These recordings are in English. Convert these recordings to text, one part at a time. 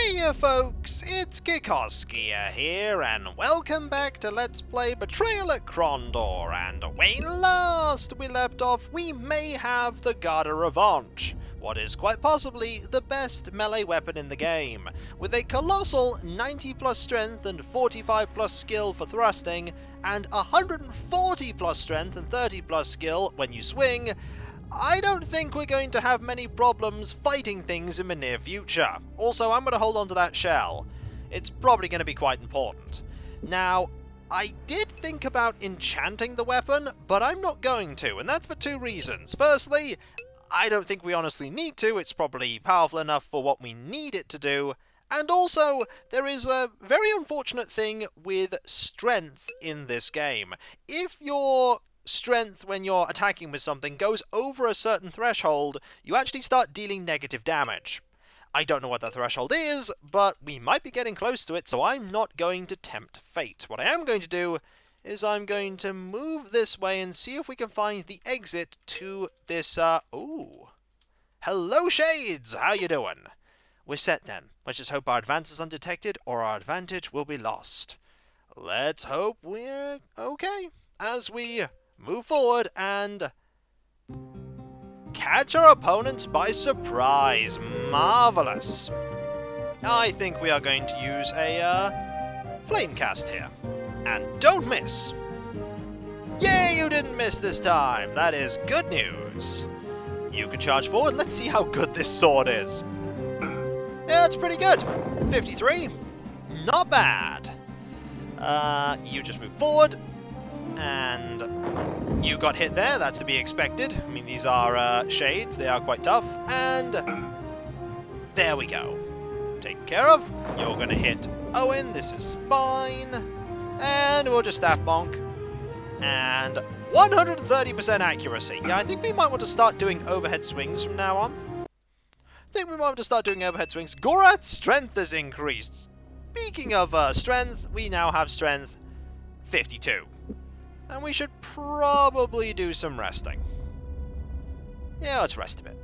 Hiya folks, it's Kikoskia here, and welcome back to Let's Play Betrayal at Krondor, and when last we left off, we may have the Guarda Ravanche, what is quite possibly the best melee weapon in the game, with a colossal 90 plus strength and 45 plus skill for thrusting, and 140 plus strength and 30 plus skill when you swing. I don't think we're going to have many problems fighting things in the near future. Also, I'm going to hold on to that shell. It's probably going to be quite important. Now, I did think about enchanting the weapon, but I'm not going to, and that's for two reasons. Firstly, I don't think we honestly need to. It's probably powerful enough for what we need it to do. And also, there is a very unfortunate thing with strength in this game. If your strength when you're attacking with something goes over a certain threshold, you actually start dealing negative damage. I don't know what the threshold is, but we might be getting close to it, so I'm not going to tempt fate. What I am going to do is I'm going to move this way and see if we can find the exit to this, ooh. Hello, Shades! How you doing? We're set then. Let's just hope our advance is undetected, or our advantage will be lost. Let's hope we're okay as we move forward and catch our opponents by surprise. Marvelous. I think we are going to use a flame cast here. And don't miss. Yay, you didn't miss this time. That is good news. You can charge forward. Let's see how good this sword is. Yeah, it's pretty good. 53. Not bad. You just move forward. And you got hit there, that's to be expected. I mean, these are shades, they are quite tough. And there we go. Taken care of. You're going to hit Owen, this is fine. And we'll just staff bonk. And 130% accuracy. Yeah, I think we might want to start doing overhead swings from now on. Gorath's strength is increased. Speaking of strength, we now have strength 52. And we should probably do some resting. Yeah, let's rest a bit.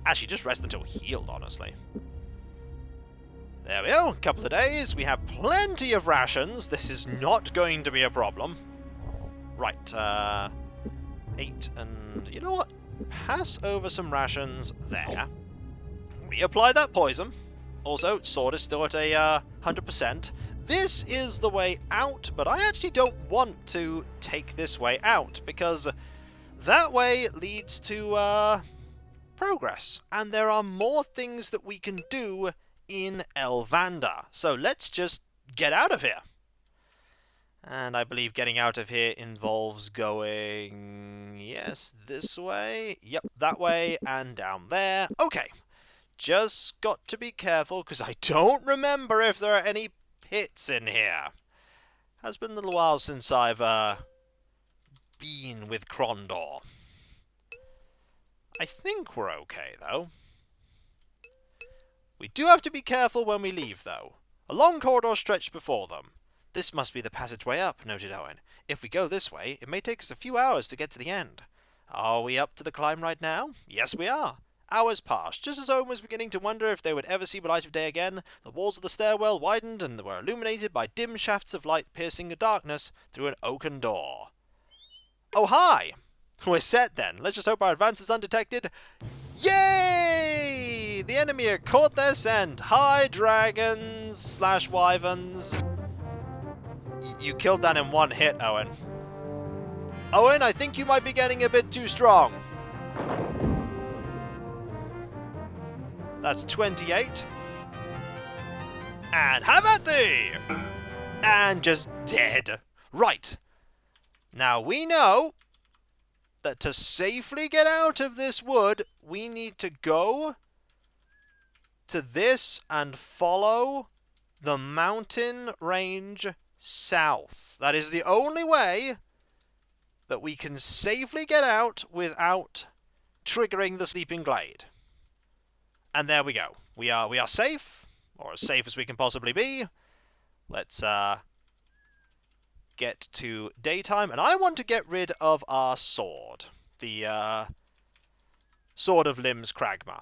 Actually, just rest until healed, honestly. There we go, a couple of days. We have plenty of rations. This is not going to be a problem. Right, 8 and... you know what? Pass over some rations there. Reapply that poison. Also, sword is still at a 100%. This is the way out, but I actually don't want to take this way out, because that way leads to progress, and there are more things that we can do in Elvandar. So let's just get out of here. And I believe getting out of here involves going, yes, this way, yep, that way, and down there. Okay, just got to be careful, because I don't remember if there are any pits in here. Has been a little while since I've been with Krondor. I think we're okay, though. We do have to be careful when we leave, though. A long corridor stretched before them. This must be the passageway up, noted Owen. If we go this way, it may take us a few hours to get to the end. Are we up to the climb right now? Yes, we are. Hours passed. Just as Owen was beginning to wonder if they would ever see the light of day again, the walls of the stairwell widened and were illuminated by dim shafts of light piercing the darkness through an oaken door. Oh, hi! We're set then. Let's just hope our advance is undetected. Yay! The enemy are caught their scent. Hi, dragons / wyverns. You killed that in one hit, Owen. Owen, I think you might be getting a bit too strong. That's 28. And have at thee! And just dead. Right. Now we know that to safely get out of this wood, we need to go to this and follow the mountain range south. That is the only way that we can safely get out without triggering the sleeping glade. And there we go. We are safe, or as safe as we can possibly be. Let's get to daytime, and I want to get rid of our sword, the Sword of Limbs Kragma.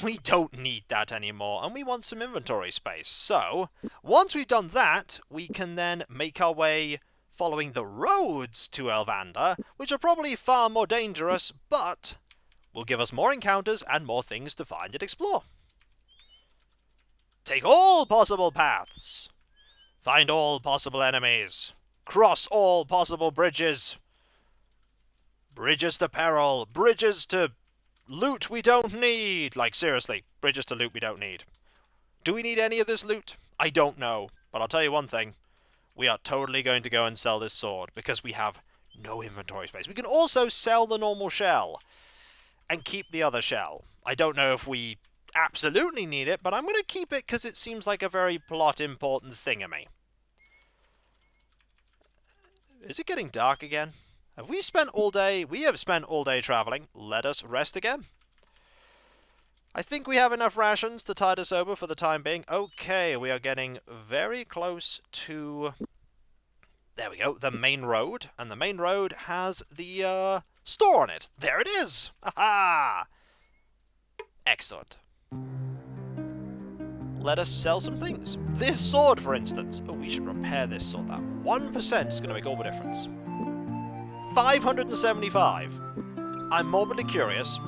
We don't need that anymore, and we want some inventory space. So, once we've done that, we can then make our way following the roads to Elvandar, which are probably far more dangerous, but will give us more encounters and more things to find and explore. Take all possible paths. Find all possible enemies. Cross all possible bridges. Bridges to peril. Bridges to loot we don't need. Like, seriously, bridges to loot we don't need. Do we need any of this loot? I don't know. But I'll tell you one thing. We are totally going to go and sell this sword because we have no inventory space. We can also sell the normal shell and keep the other shell. I don't know if we absolutely need it, but I'm going to keep it because it seems like a very plot important thingamy. Is it getting dark again? Have we spent all day? We have spent all day traveling. Let us rest again. I think we have enough rations to tide us over for the time being. Okay, we are getting very close to... There we go, the main road. And the main road has the store on it. There it is! Ha-ha! Excellent. Let us sell some things. This sword, for instance. Oh, we should repair this sword. That 1% is going to make all the difference. 575. I'm morbidly curious.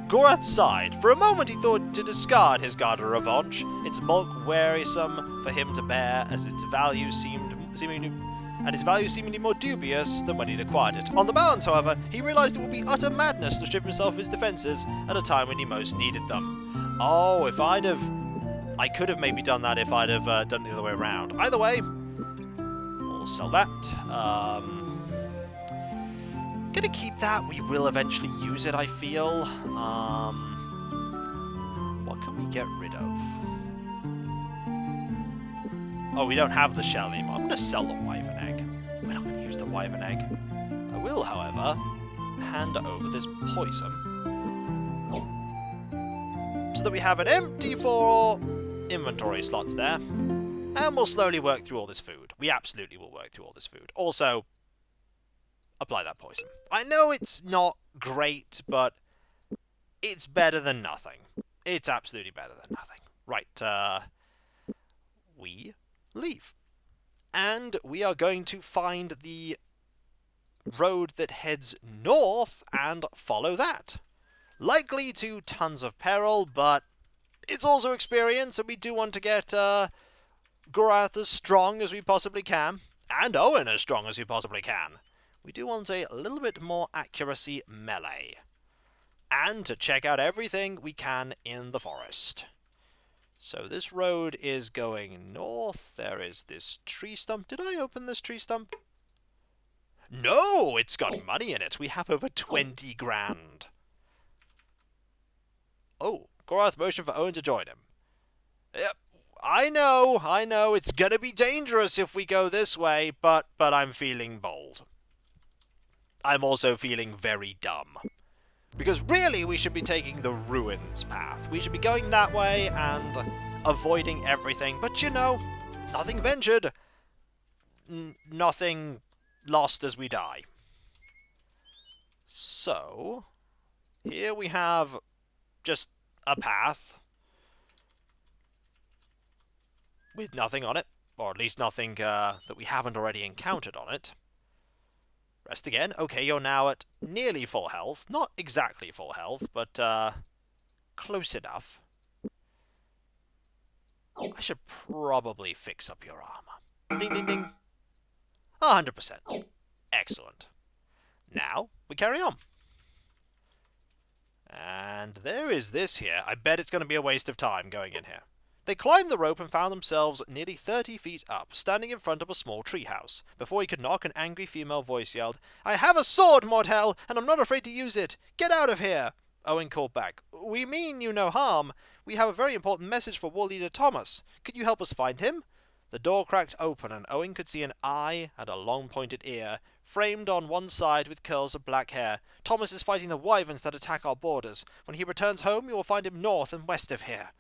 Gorath sighed. For a moment he thought to discard his Guarda Ravanche, its bulk wearisome for him to bear, as its value seemingly more dubious than when he'd acquired it. On the balance, however, he realised it would be utter madness to strip himself of his defences at a time when he most needed them. Oh, if I'd have... I could have maybe done that if I'd have done it the other way around. Either way, we'll sell that. Gonna keep that. We will eventually use it, I feel. What can we get rid of? Oh, we don't have the shell anymore. I'm gonna sell the wyvern egg. We're not gonna use the wyvern egg. I will, however, hand over this poison, so that we have an empty 4 inventory slots there. And we'll slowly work through all this food. We absolutely will work through all this food. Also, apply that poison. I know it's not great, but it's better than nothing. It's absolutely better than nothing. Right, we leave. And we are going to find the road that heads north and follow that. Likely to tons of peril, but it's also experience, and we do want to get Gorath as strong as we possibly can, and Owen as strong as we possibly can. We do want a little bit more accuracy melee, and to check out everything we can in the forest. So this road is going north. There is this tree stump. Did I open this tree stump? No, it's got money in it. We have over 20 grand. Oh, Gorath motioned for Owen to join him. Yep, I know, it's gonna be dangerous if we go this way, but I'm feeling bold. I'm also feeling very dumb. Because really we should be taking the ruins path. We should be going that way and avoiding everything, but you know, nothing ventured, nothing lost as we die. So, here we have just a path with nothing on it, or at least nothing that we haven't already encountered on it. Rest again. Okay, you're now at nearly full health. Not exactly full health, but close enough. I should probably fix up your armor. Ding, ding, ding. 100%. Excellent. Now, we carry on. And there is this here. I bet it's going to be a waste of time going in here. They climbed the rope and found themselves nearly 30 feet up, standing in front of a small treehouse. Before he could knock, an angry female voice yelled, "I have a sword, Mortel, and I'm not afraid to use it! Get out of here!" Owen called back, "We mean you no harm. We have a very important message for warleader Thomas. Could you help us find him?" The door cracked open, and Owen could see an eye and a long pointed ear, framed on one side with curls of black hair. "Thomas is fighting the wyverns that attack our borders. When he returns home, you will find him north and west of here."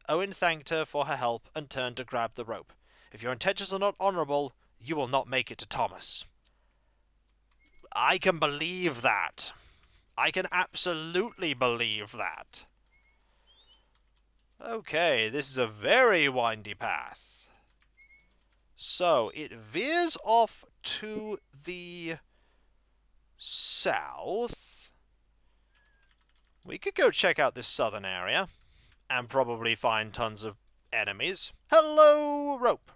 Owen thanked her for her help and turned to grab the rope. "If your intentions are not honourable, you will not make it to Thomas." I can believe that. I can absolutely believe that. Okay, this is a very windy path. So, it veers off to the south. We could go check out this southern area, and probably find tons of enemies. Hello, rope!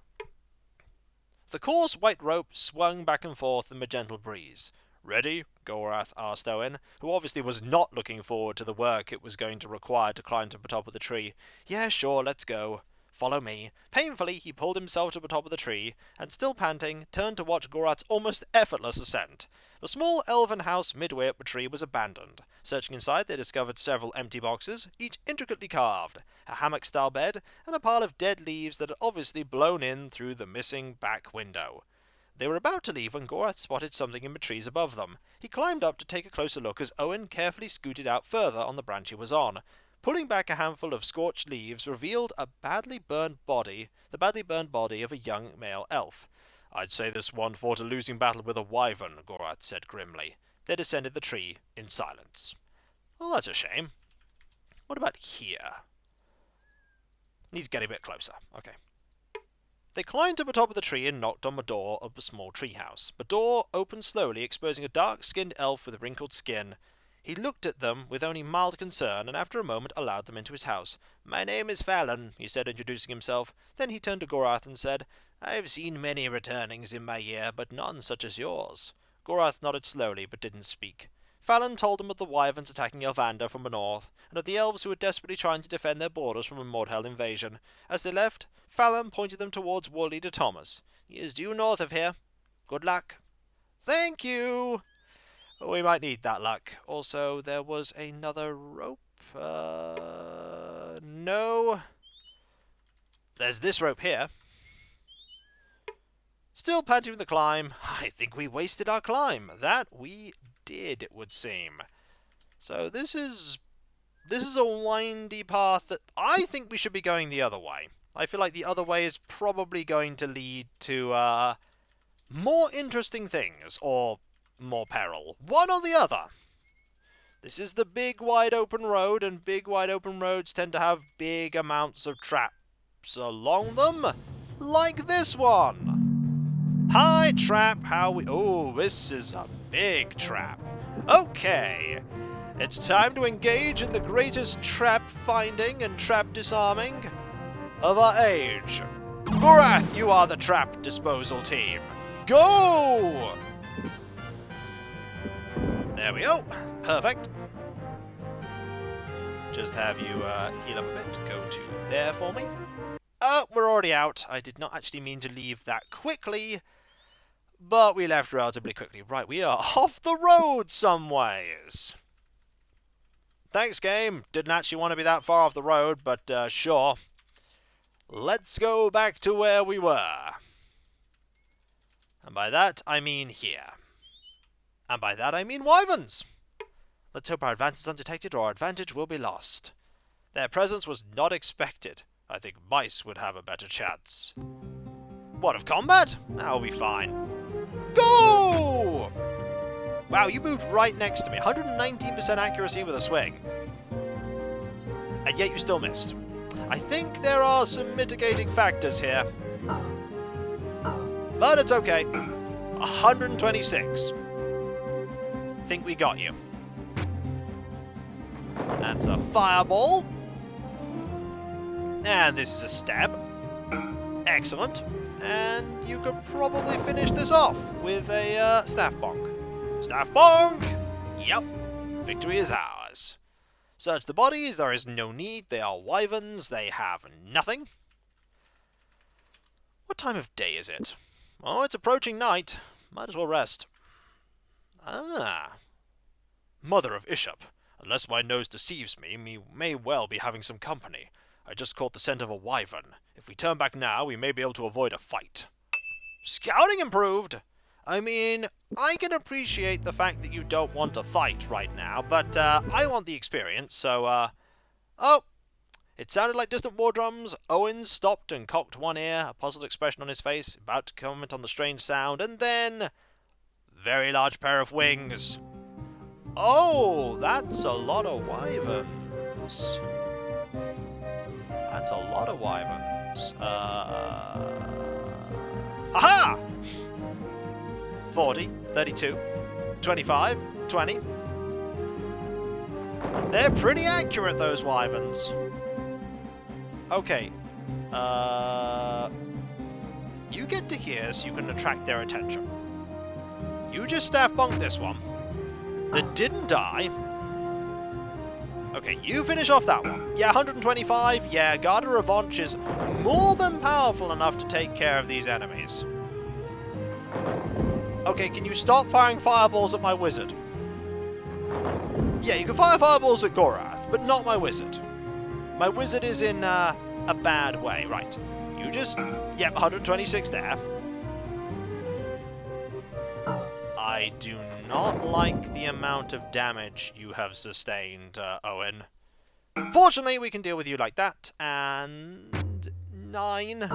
The coarse white rope swung back and forth in the gentle breeze. Ready? Gorath asked Owen, who obviously was not looking forward to the work it was going to require to climb to the top of the tree. Yeah, sure, let's go. Follow me. Painfully, he pulled himself to the top of the tree, and still panting, turned to watch Gorath's almost effortless ascent. The small elven house midway up the tree was abandoned. Searching inside, they discovered several empty boxes, each intricately carved, a hammock-style bed, and a pile of dead leaves that had obviously blown in through the missing back window. They were about to leave when Gorath spotted something in the trees above them. He climbed up to take a closer look as Owen carefully scooted out further on the branch he was on. Pulling back a handful of scorched leaves revealed the badly burned body of a young male elf. I'd say this one fought a losing battle with a wyvern, Gorath said grimly. They descended the tree in silence. Well, that's a shame. What about here? Needs to get a bit closer. Okay. They climbed to the top of the tree and knocked on the door of the small treehouse. The door opened slowly, exposing a dark-skinned elf with wrinkled skin. He looked at them with only mild concern, and after a moment allowed them into his house. "My name is Fallon," he said, introducing himself. Then he turned to Gorath and said, "I've seen many returnings in my year, but none such as yours." Gorath nodded slowly, but didn't speak. Fallon told him of the wyverns attacking Elvandar from the north, and of the elves who were desperately trying to defend their borders from a Mordhel invasion. As they left, Fallon pointed them towards warleader Thomas. "He is due north of here. Good luck." "Thank you!" We might need that luck. Also, there was another rope. No. There's this rope here. Still panting with the climb. I think we wasted our climb. That we did, it would seem. So this is a windy path that I think we should be going the other way. I feel like the other way is probably going to lead to more interesting things, or more peril. One or the other. This is the big wide open road, and big wide open roads tend to have big amounts of traps along them, like this one. Hi, trap, how we... Oh, this is a big trap. Okay, it's time to engage in the greatest trap finding and trap disarming of our age. Gorath, you are the trap disposal team. Go! There we go. Perfect. Just have you heal up a bit. Go to there for me. Oh, we're already out. I did not actually mean to leave that quickly, but we left relatively quickly. Right, we are off the road some ways. Thanks, game. Didn't actually want to be that far off the road, but sure. Let's go back to where we were. And by that, I mean here. And by that I mean wyverns. Let's hope our advance is undetected or our advantage will be lost. Their presence was not expected. I think mice would have a better chance. What of combat? That'll be fine. Go! Wow, you moved right next to me. 119% accuracy with a swing. And yet you still missed. I think there are some mitigating factors here. But it's okay. 126. Think we got you. That's a fireball. And this is a stab. Excellent. And you could probably finish this off with a staff bonk. Staff bonk! Yep. Victory is ours. Search the bodies. There is no need. They are wyverns. They have nothing. What time of day is it? Oh, it's approaching night. Might as well rest. Ah. Mother of Ishap. Unless my nose deceives me, we may well be having some company. I just caught the scent of a wyvern. If we turn back now, we may be able to avoid a fight. Scouting improved! I mean, I can appreciate the fact that you don't want to fight right now, but I want the experience, so, Oh! It sounded like distant war drums. Owen stopped and cocked one ear, a puzzled expression on his face, about to comment on the strange sound, and then... Very large pair of wings. Oh, that's a lot of wyverns. That's a lot of wyverns. Aha! 40, 32, 25, 20. They're pretty accurate, those wyverns. Okay. You get to here so you can attract their attention. You just staff bonk this one. That didn't die. Okay, you finish off that one. Yeah, 125. Yeah, Guarda Ravanche is more than powerful enough to take care of these enemies. Okay, can you stop firing fireballs at my wizard? Yeah, you can fire fireballs at Gorath, but not my wizard. My wizard is in a bad way. Right. You just... Yep, 126 there. I do not like the amount of damage you have sustained, Owen. Fortunately, we can deal with you like that. And... 9.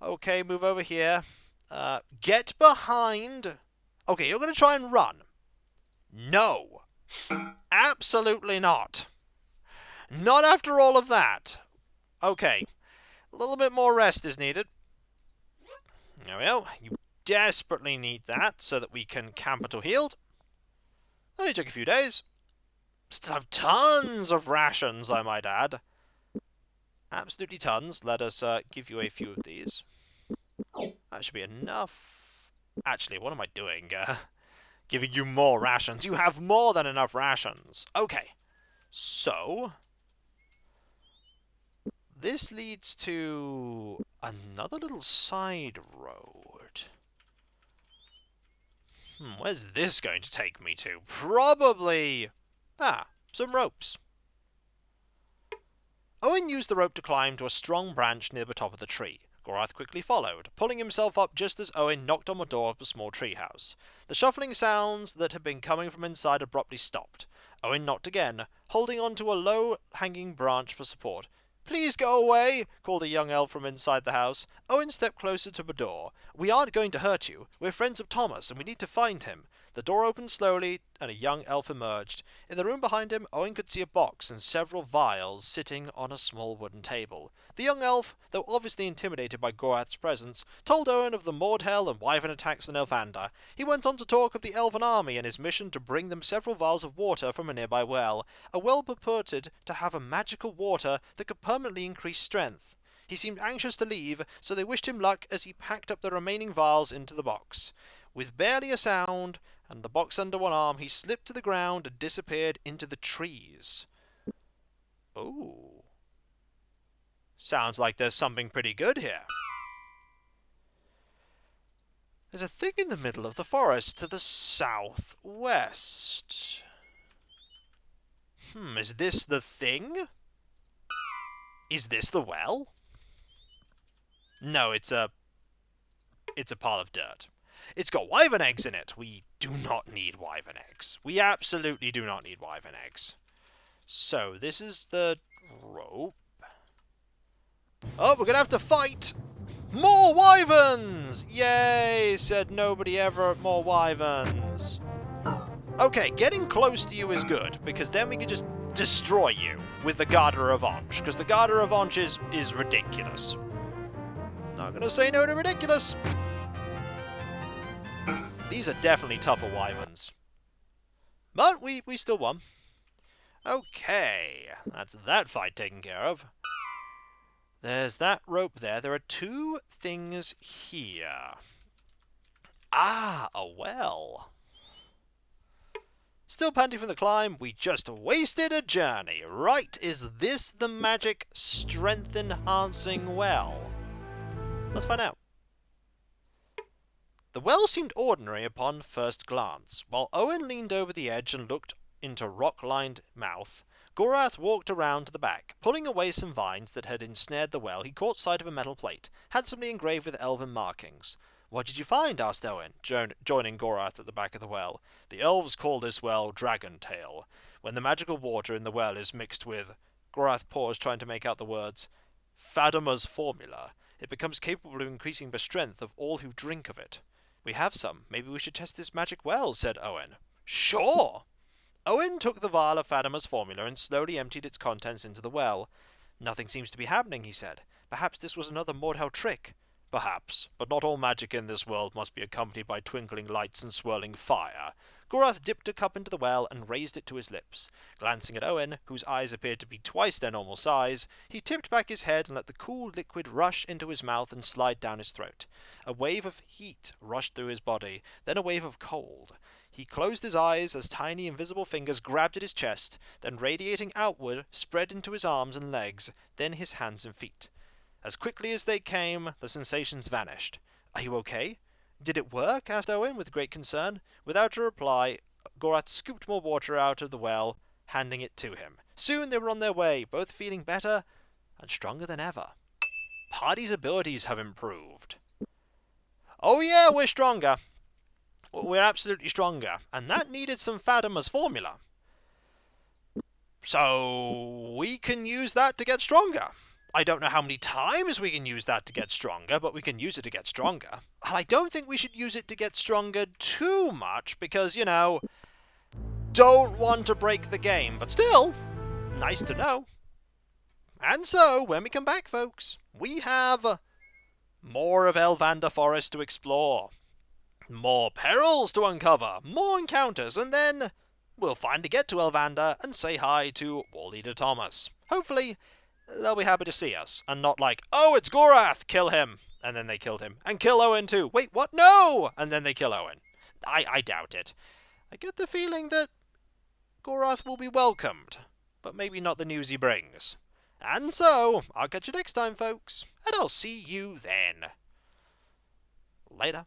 Okay, move over here. Get behind. Okay, you're going to try and run. No. Absolutely not. Not after all of that. Okay. A little bit more rest is needed. There we go. You desperately need that so that we can camp until healed. Only took a few days. Still have tons of rations, I might add. Absolutely tons. Let us give you a few of these. That should be enough. Actually, what am I doing? Giving you more rations. You have more than enough rations. Okay. So... this leads to another little side road. Where's this going to take me to? Probably... some ropes. Owen used the rope to climb to a strong branch near the top of the tree. Gorath quickly followed, pulling himself up just as Owen knocked on the door of the small treehouse. The shuffling sounds that had been coming from inside abruptly stopped. Owen knocked again, holding on to a low-hanging branch for support. "Please go away," called a young elf from inside the house. Owen stepped closer to the door. "We aren't going to hurt you. We're friends of Thomas, and we need to find him." The door opened slowly, and a young elf emerged. In the room behind him, Owen could see a box and several vials sitting on a small wooden table. The young elf, though obviously intimidated by Gorath's presence, told Owen of the Mordhell and wyvern attacks in Elvandar. He went on to talk of the elven army and his mission to bring them several vials of water from a nearby well, a well purported to have a magical water that could permanently increase strength. He seemed anxious to leave, so they wished him luck as he packed up the remaining vials into the box. With barely a sound, and the box under one arm, he slipped to the ground and disappeared into the trees. Oh. Sounds like there's something pretty good here. There's a thing in the middle of the forest to the southwest. Is this the thing? Is this the well? No, it's a pile of dirt. It's got wyvern eggs in it. We do not need wyvern eggs. We absolutely do not need wyvern eggs. So, this is the rope. Oh, we're going to have to fight! More wyverns! Yay, said nobody ever. More wyverns. Okay, getting close to you is good, because then we can just destroy you with the Guarda Ravanche, because the Guarda Ravanche is ridiculous. Not going to say no to ridiculous. These are definitely tougher wyverns. But we still won. Okay, that's that fight taken care of. There's that rope there. There are two things here. Ah, a well. Still panting from the climb, we just wasted a journey. Right, is this the magic strength-enhancing well? Let's find out. The well seemed ordinary upon first glance. While Owen leaned over the edge and looked into rock-lined mouth, Gorath walked around to the back. Pulling away some vines that had ensnared the well, he caught sight of a metal plate, handsomely engraved with elven markings. "What did you find?" asked Owen, joining Gorath at the back of the well. "The elves call this well Dragon Tail. When the magical water in the well is mixed with..." Gorath paused, trying to make out the words. "Fatima's formula. It becomes capable of increasing the strength of all who drink of it." "We have some. Maybe we should test this magic well," said Owen. "Sure!" Owen took the vial of Fatima's formula and slowly emptied its contents into the well. Nothing seems to be happening, he said. Perhaps this was another Mordhau trick. Perhaps, but not all magic in this world must be accompanied by twinkling lights and swirling fire. Gorath dipped a cup into the well and raised it to his lips. Glancing at Owen, whose eyes appeared to be twice their normal size, he tipped back his head and let the cool liquid rush into his mouth and slide down his throat. A wave of heat rushed through his body, then a wave of cold. He closed his eyes as tiny invisible fingers grabbed at his chest, then radiating outward, spread into his arms and legs, then his hands and feet. As quickly as they came, the sensations vanished. "Are you okay? Did it work?" asked Owen with great concern. Without a reply, Gorath scooped more water out of the well, handing it to him. Soon they were on their way, both feeling better and stronger than ever. Party's abilities have improved. Oh yeah, we're stronger. We're absolutely stronger. And that needed some Fatima's formula. So we can use that to get stronger. I don't know how many times we can use that to get stronger, but we can use it to get stronger. And I don't think we should use it to get stronger too much, because, don't want to break the game. But still, nice to know. And so, when we come back, folks, we have more of Elvandar Forest to explore. More perils to uncover, more encounters, and then we'll finally get to Elvandar and say hi to Warleader Thomas. Hopefully, they'll be happy to see us, and not like, "Oh, it's Gorath, kill him," and then they killed him. And kill Owen too. Wait, what? No! And then they kill Owen. I doubt it. I get the feeling that Gorath will be welcomed, but maybe not the news he brings. And so, I'll catch you next time, folks, and I'll see you then. Later.